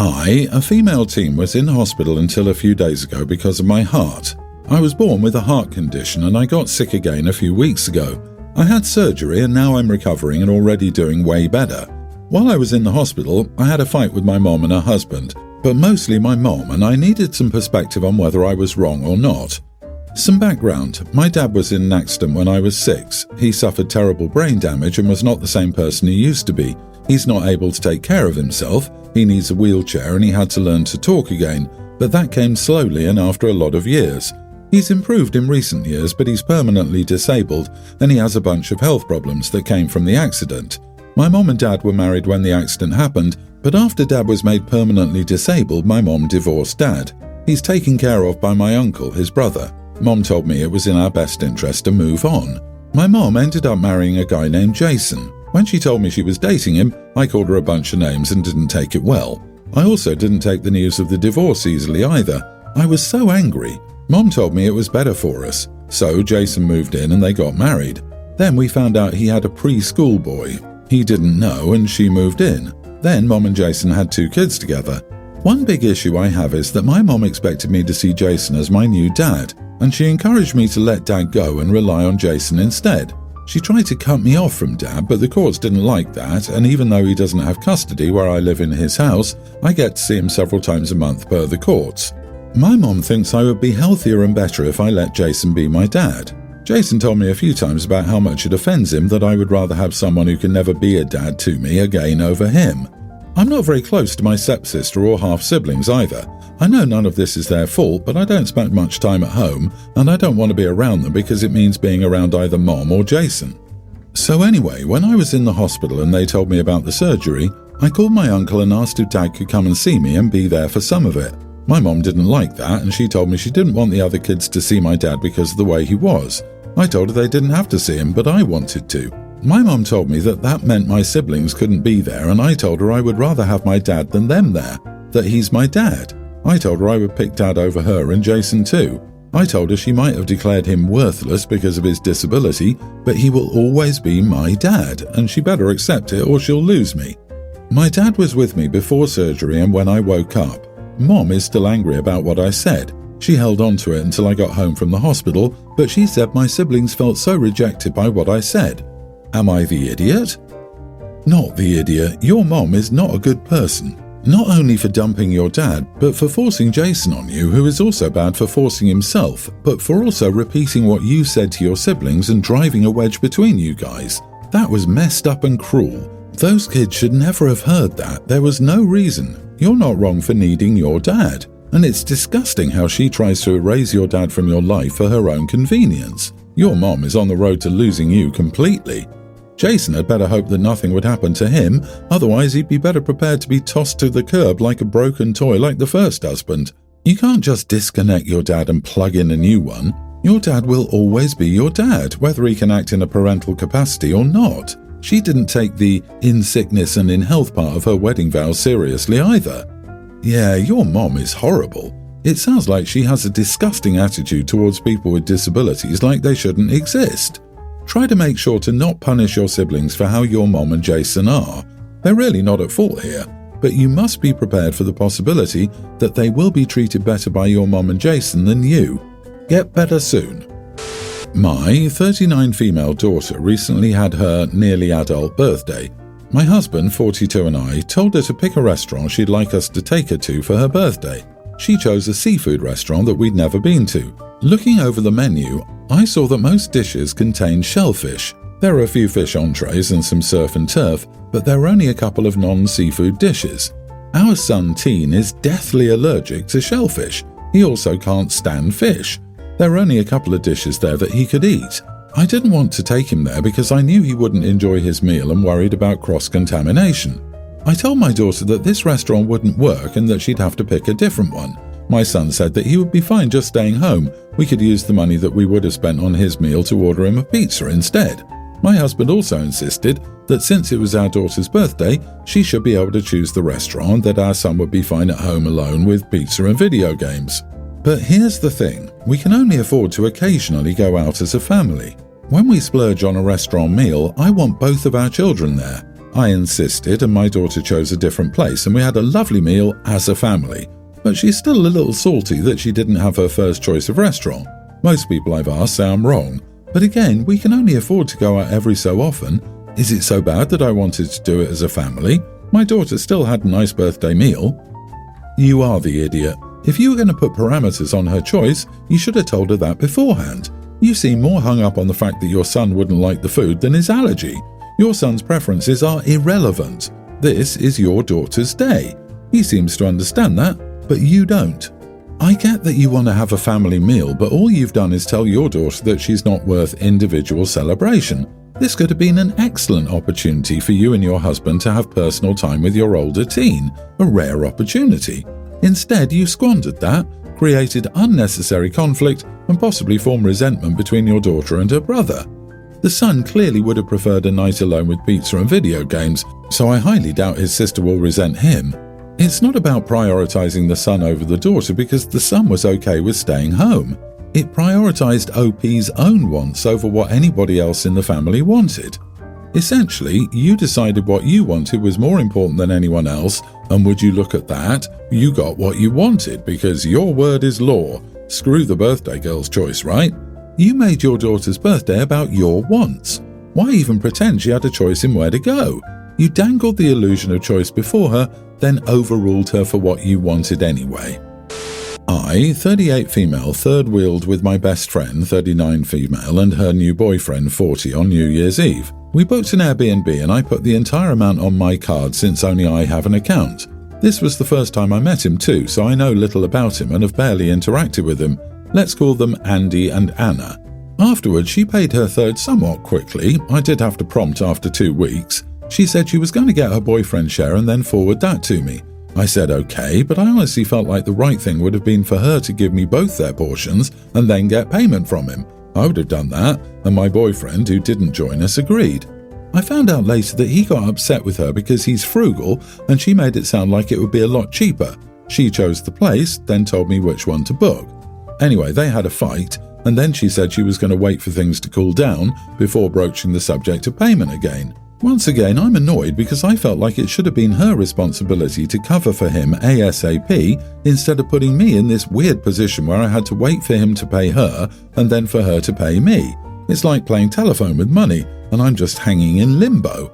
I, a female teen, was in hospital until a few days ago because of my heart. I was born with a heart condition and I got sick again a few weeks ago. I had surgery and now I'm recovering and already doing way better. While I was in the hospital, I had a fight with my mom and her husband, but mostly my mom, and I needed some perspective on whether I was wrong or not. Some background. My dad was in an accident when I was 6. He suffered terrible brain damage and was not the same person he used to be. He's not able to take care of himself. He needs a wheelchair and he had to learn to talk again, but that came slowly and after a lot of years. He's improved in recent years, but he's permanently disabled and he has a bunch of health problems that came from the accident. My mom and dad were married when the accident happened, but after dad was made permanently disabled, my mom divorced dad. He's taken care of by my uncle, his brother. Mom told me it was in our best interest to move on. My mom ended up marrying a guy named Jason. When she told me she was dating him, I called her a bunch of names and didn't take it well. I also didn't take the news of the divorce easily either. I was so angry. Mom told me it was better for us. So Jason moved in and they got married. Then we found out he had a preschool boy. He didn't know and she moved in. Then Mom and Jason had 2 kids together. One big issue I have is that my mom expected me to see Jason as my new dad, and she encouraged me to let dad go and rely on Jason instead. She tried to cut me off from dad, but the courts didn't like that, and even though he doesn't have custody where I live in his house, I get to see him several times a month per the courts. My mom thinks I would be healthier and better if I let Jason be my dad. Jason told me a few times about how much it offends him that I would rather have someone who can never be a dad to me again over him. I'm not very close to my stepsister or half-siblings either. I know none of this is their fault, but I don't spend much time at home, and I don't want to be around them because it means being around either Mom or Jason. So anyway, when I was in the hospital and they told me about the surgery, I called my uncle and asked if Dad could come and see me and be there for some of it. My mom didn't like that, and she told me she didn't want the other kids to see my dad because of the way he was. I told her they didn't have to see him, but I wanted to. My mom told me that meant my siblings couldn't be there, and I told her I would rather have my dad than them there, that he's my dad. I told her I would pick Dad over her and Jason too. I told her she might have declared him worthless because of his disability, but he will always be my dad, and she better accept it or she'll lose me. My dad was with me before surgery and when I woke up. Mom is still angry about what I said. She held on to it until I got home from the hospital, but she said my siblings felt so rejected by what I said. Am I the idiot? Not the idiot. Your mom is not a good person. Not only for dumping your dad, but for forcing Jason on you, who is also bad for forcing himself, but for also repeating what you said to your siblings and driving a wedge between you guys. That was messed up and cruel. Those kids should never have heard that. There was no reason. You're not wrong for needing your dad. And it's disgusting how she tries to erase your dad from your life for her own convenience. Your mom is on the road to losing you completely. Jason had better hope that nothing would happen to him, otherwise he'd be better prepared to be tossed to the curb like a broken toy like the first husband. You can't just disconnect your dad and plug in a new one. Your dad will always be your dad, whether he can act in a parental capacity or not. She didn't take the in sickness and in health part of her wedding vows seriously either. Yeah, your mom is horrible. It sounds like she has a disgusting attitude towards people with disabilities like they shouldn't exist. Try to make sure to not punish your siblings for how your mom and Jason are. They're really not at fault here, but you must be prepared for the possibility that they will be treated better by your mom and Jason than you. Get better soon. My 39 female daughter recently had her nearly adult birthday. My husband, 42, and I told her to pick a restaurant she'd like us to take her to for her birthday. She chose a seafood restaurant that we'd never been to. Looking over the menu, I saw that most dishes contained shellfish. There are a few fish entrees and some surf and turf, but there are only a couple of non-seafood dishes. Our son Teen is deathly allergic to shellfish. He also can't stand fish. There are only a couple of dishes there that he could eat. I didn't want to take him there because I knew he wouldn't enjoy his meal and worried about cross-contamination. I told my daughter that this restaurant wouldn't work and that she'd have to pick a different one. My son said that he would be fine just staying home. We could use the money that we would have spent on his meal to order him a pizza instead. My husband also insisted that since it was our daughter's birthday, she should be able to choose the restaurant, that our son would be fine at home alone with pizza and video games. But here's the thing, we can only afford to occasionally go out as a family. When we splurge on a restaurant meal, I want both of our children there. I insisted and my daughter chose a different place and we had a lovely meal as a family. But she's still a little salty that she didn't have her first choice of restaurant. Most people I've asked say I'm wrong. But again, we can only afford to go out every so often. Is it so bad that I wanted to do it as a family? My daughter still had a nice birthday meal. You are the idiot. If you were going to put parameters on her choice, you should have told her that beforehand. You seem more hung up on the fact that your son wouldn't like the food than his allergy. Your son's preferences are irrelevant. This is your daughter's day. He seems to understand that, but you don't. I get that you want to have a family meal, but all you've done is tell your daughter that she's not worth individual celebration. This could have been an excellent opportunity for you and your husband to have personal time with your older teen, a rare opportunity. Instead, you squandered that, created unnecessary conflict, and possibly formed resentment between your daughter and her brother. The son clearly would have preferred a night alone with pizza and video games, so I highly doubt his sister will resent him. It's not about prioritizing the son over the daughter because the son was okay with staying home. It prioritized OP's own wants over what anybody else in the family wanted. Essentially, you decided what you wanted was more important than anyone else, and would you look at that, you got what you wanted because your word is law. Screw the birthday girl's choice, right? You made your daughter's birthday about your wants. Why even pretend she had a choice in where to go? You dangled the illusion of choice before her, then overruled her for what you wanted anyway. I, 38 female, third-wheeled with my best friend, 39 female, and her new boyfriend, 40, on New Year's Eve. We booked an Airbnb and I put the entire amount on my card since only I have an account. This was the first time I met him too, so I know little about him and have barely interacted with him. Let's call them Andy and Anna. Afterwards, she paid her third somewhat quickly. I did have to prompt after 2 weeks. She said she was going to get her boyfriend's share and then forward that to me. I said okay, but I honestly felt like the right thing would have been for her to give me both their portions and then get payment from him. I would have done that, and my boyfriend, who didn't join us, agreed. I found out later that he got upset with her because he's frugal and she made it sound like it would be a lot cheaper. She chose the place, then told me which one to book. Anyway, they had a fight, and then she said she was going to wait for things to cool down before broaching the subject of payment again. Once again, I'm annoyed because I felt like it should have been her responsibility to cover for him ASAP instead of putting me in this weird position where I had to wait for him to pay her and then for her to pay me. It's like playing telephone with money, and I'm just hanging in limbo.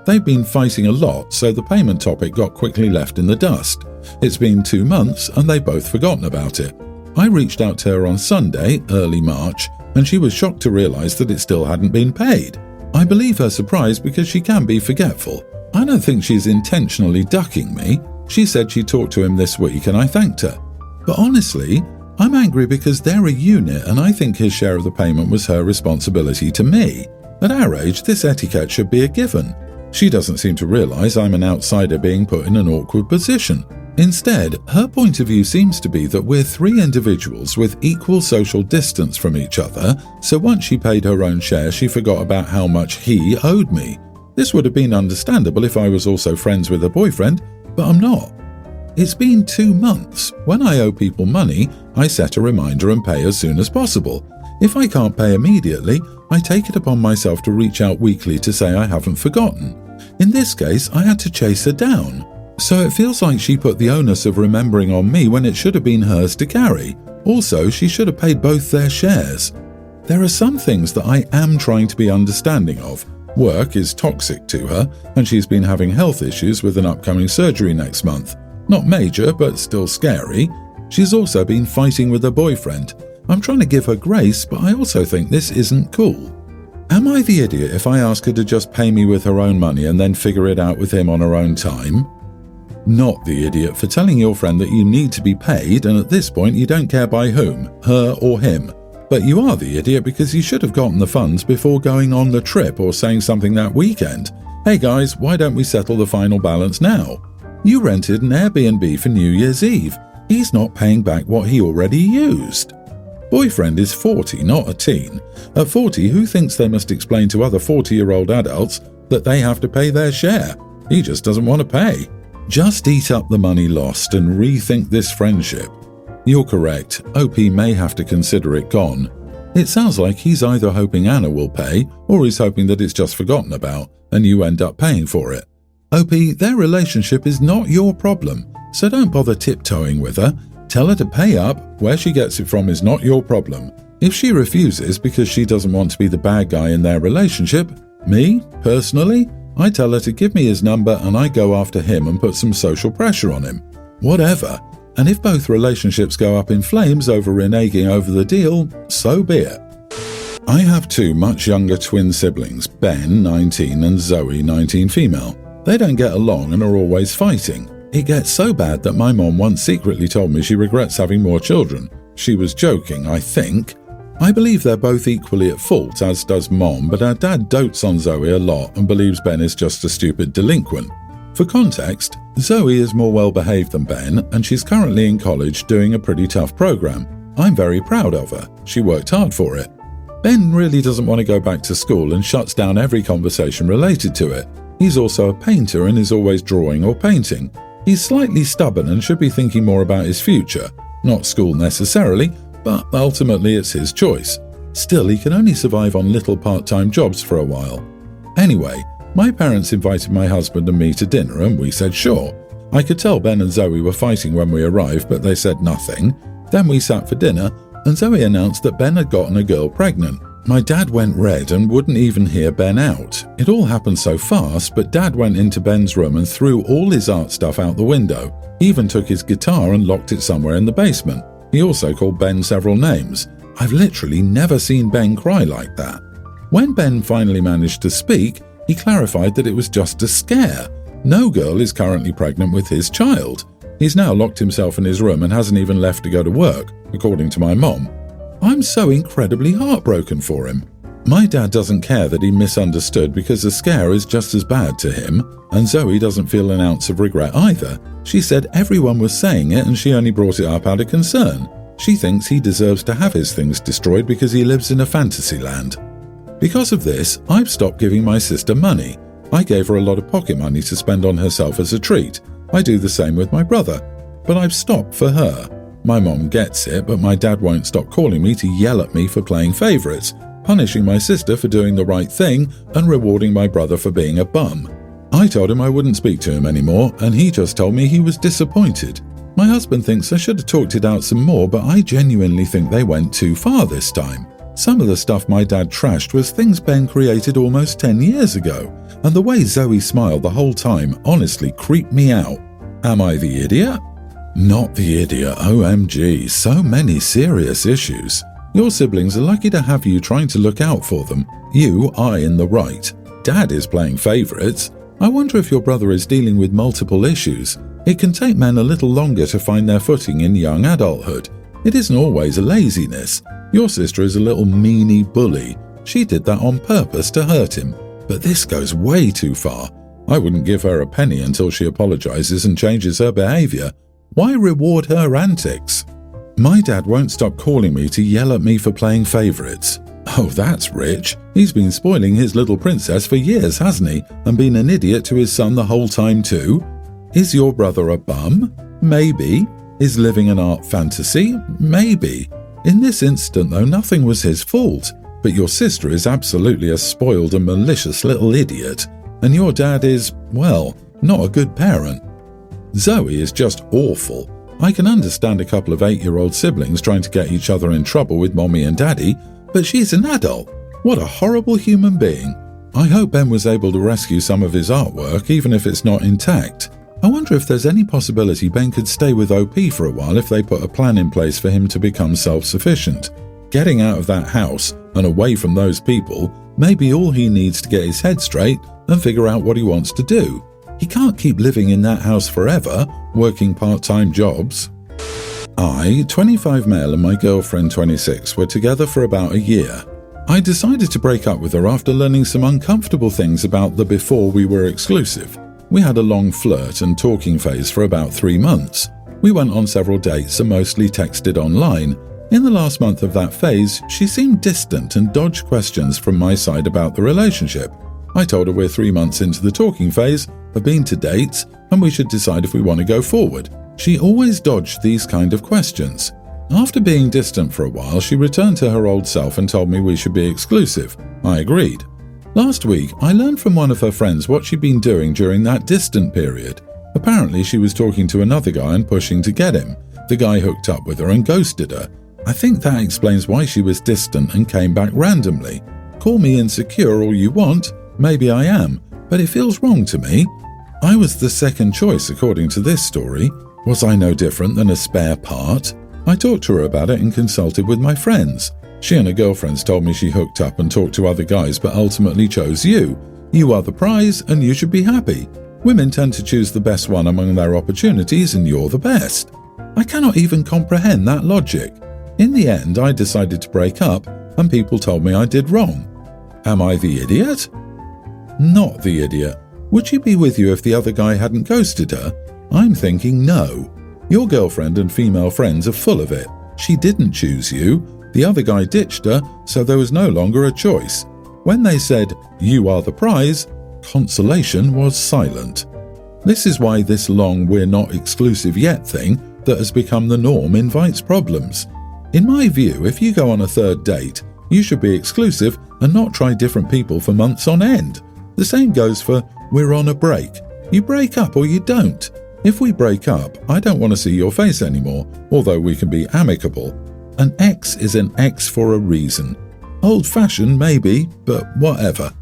They've been fighting a lot, so the payment topic got quickly left in the dust. It's been 2 months, and they've both forgotten about it. I reached out to her on Sunday, early March, and she was shocked to realize that it still hadn't been paid. I believe her surprise because she can be forgetful. I don't think she's intentionally ducking me. She said she talked to him this week and I thanked her. But honestly, I'm angry because they're a unit and I think his share of the payment was her responsibility to me. At our age, this etiquette should be a given. She doesn't seem to realize I'm an outsider being put in an awkward position. Instead, her point of view seems to be that we're 3 individuals with equal social distance from each other, so once she paid her own share, she forgot about how much he owed me. This would have been understandable if I was also friends with her boyfriend, but I'm not. It's been 2 months. When I owe people money, I set a reminder and pay as soon as possible. If I can't pay immediately, I take it upon myself to reach out weekly to say I haven't forgotten. In this case, I had to chase her down. So it feels like she put the onus of remembering on me when it should have been hers to carry. Also, she should have paid both their shares. There are some things that I am trying to be understanding of. Work is toxic to her, and she's been having health issues with an upcoming surgery next month. Not major, but still scary. She's also been fighting with her boyfriend. I'm trying to give her grace, but I also think this isn't cool. Am I the idiot if I ask her to just pay me with her own money and then figure it out with him on her own time? Not the idiot for telling your friend that you need to be paid and at this point you don't care by whom, her or him. But you are the idiot because you should have gotten the funds before going on the trip or saying something that weekend. Hey guys, why don't we settle the final balance now? You rented an Airbnb for New Year's Eve. He's not paying back what he already used. Boyfriend is 40, not a teen. At 40, who thinks they must explain to other 40-year-old adults that they have to pay their share? He just doesn't want to pay. Just eat up the money lost and rethink this friendship. You're correct, OP may have to consider it gone. It sounds like he's either hoping Anna will pay or he's hoping that it's just forgotten about and you end up paying for it. OP, their relationship is not your problem, so don't bother tiptoeing with her. Tell her to pay up. Where she gets it from is not your problem. If she refuses because she doesn't want to be the bad guy in their relationship, me, personally, I tell her to give me his number and I go after him and put some social pressure on him. Whatever. And if both relationships go up in flames over reneging over the deal, so be it. I have two much younger twin siblings, Ben, 19, and Zoe, 19 female. They don't get along and are always fighting. It gets so bad that my mom once secretly told me she regrets having more children. She was joking, I think. I believe they're both equally at fault, as does Mom, but our dad dotes on Zoe a lot and believes Ben is just a stupid delinquent. For context, Zoe is more well-behaved than Ben, and she's currently in college doing a pretty tough program. I'm very proud of her. She worked hard for it. Ben really doesn't want to go back to school and shuts down every conversation related to it. He's also a painter and is always drawing or painting. He's slightly stubborn and should be thinking more about his future. Not school necessarily, but ultimately it's his choice. Still, he can only survive on little part-time jobs for a while. Anyway, my parents invited my husband and me to dinner and we said sure. I could tell Ben and Zoe were fighting when we arrived, but they said nothing. Then we sat for dinner and Zoe announced that Ben had gotten a girl pregnant. My dad went red and wouldn't even hear Ben out. It all happened so fast, but Dad went into Ben's room and threw all his art stuff out the window. He even took his guitar and locked it somewhere in the basement. He also called Ben several names. I've literally never seen Ben cry like that. When Ben finally managed to speak, he clarified that it was just a scare. No girl is currently pregnant with his child. He's now locked himself in his room and hasn't even left to go to work, according to my mom. I'm so incredibly heartbroken for him. My dad doesn't care that he misunderstood because the scare is just as bad to him, and Zoe doesn't feel an ounce of regret either. She said everyone was saying it and she only brought it up out of concern. She thinks he deserves to have his things destroyed because he lives in a fantasy land. Because of this, I've stopped giving my sister money. I gave her a lot of pocket money to spend on herself as a treat. I do the same with my brother, but I've stopped for her. My mom gets it, but my dad won't stop calling me to yell at me for playing favourites, punishing my sister for doing the right thing and rewarding my brother for being a bum. I told him I wouldn't speak to him anymore, and he just told me he was disappointed. My husband thinks I should have talked it out some more, but I genuinely think they went too far this time. Some of the stuff my dad trashed was things Ben created almost 10 years ago, and the way Zoe smiled the whole time honestly creeped me out. Am I the idiot? Not the idiot, OMG, so many serious issues. Your siblings are lucky to have you trying to look out for them. You are in the right. Dad is playing favourites. I wonder if your brother is dealing with multiple issues. It can take men a little longer to find their footing in young adulthood. It isn't always a laziness. Your sister is a little meanie bully. She did that on purpose to hurt him. But this goes way too far. I wouldn't give her a penny until she apologises and changes her behaviour. Why reward her antics? My dad won't stop calling me to yell at me for playing favourites. Oh, that's rich. He's been spoiling his little princess for years, hasn't he? And been an idiot to his son the whole time too? Is your brother a bum? Maybe. Is living an art fantasy? Maybe. In this instant, though, nothing was his fault. But your sister is absolutely a spoiled and malicious little idiot. And your dad is, well, not a good parent. Zoe is just awful. I can understand a couple of 8-year-old siblings trying to get each other in trouble with mommy and daddy, but she's an adult. What a horrible human being. I hope Ben was able to rescue some of his artwork, even if it's not intact. I wonder if there's any possibility Ben could stay with OP for a while if they put a plan in place for him to become self-sufficient. Getting out of that house and away from those people may be all he needs to get his head straight and figure out what he wants to do. He can't keep living in that house forever, working part-time jobs. I, 25 male, and my girlfriend, 26, were together for about a year. I decided to break up with her after learning some uncomfortable things about the before we were exclusive. We had a long flirt and talking phase for about 3 months. We went on several dates and mostly texted online. In the last month of that phase, she seemed distant and dodged questions from my side about the relationship. I told her we're 3 months into the talking phase, have been to dates, and we should decide if we want to go forward. She always dodged these kind of questions. After being distant for a while, she returned to her old self and told me we should be exclusive. I agreed. Last week, I learned from one of her friends what she'd been doing during that distant period. Apparently, she was talking to another guy and pushing to get him. The guy hooked up with her and ghosted her. I think that explains why she was distant and came back randomly. Call me insecure all you want, maybe I am, but it feels wrong to me. I was the second choice according to this story. Was I no different than a spare part? I talked to her about it and consulted with my friends. She and her girlfriends told me she hooked up and talked to other guys but ultimately chose you. You are the prize and you should be happy. Women tend to choose the best one among their opportunities and you're the best. I cannot even comprehend that logic. In the end, I decided to break up and people told me I did wrong. Am I the idiot? Not the idiot. Would she be with you if the other guy hadn't ghosted her? I'm thinking no. Your girlfriend and female friends are full of it. She didn't choose you. The other guy ditched her, so there was no longer a choice. When they said, "You are the prize," consolation was silent. This is why this long "we're not exclusive yet" thing that has become the norm invites problems. In my view, if you go on a third date, you should be exclusive and not try different people for months on end. The same goes for "we're on a break." You break up or you don't. If we break up, I don't want to see your face anymore, although we can be amicable. An ex is an ex for a reason. Old-fashioned maybe, but whatever.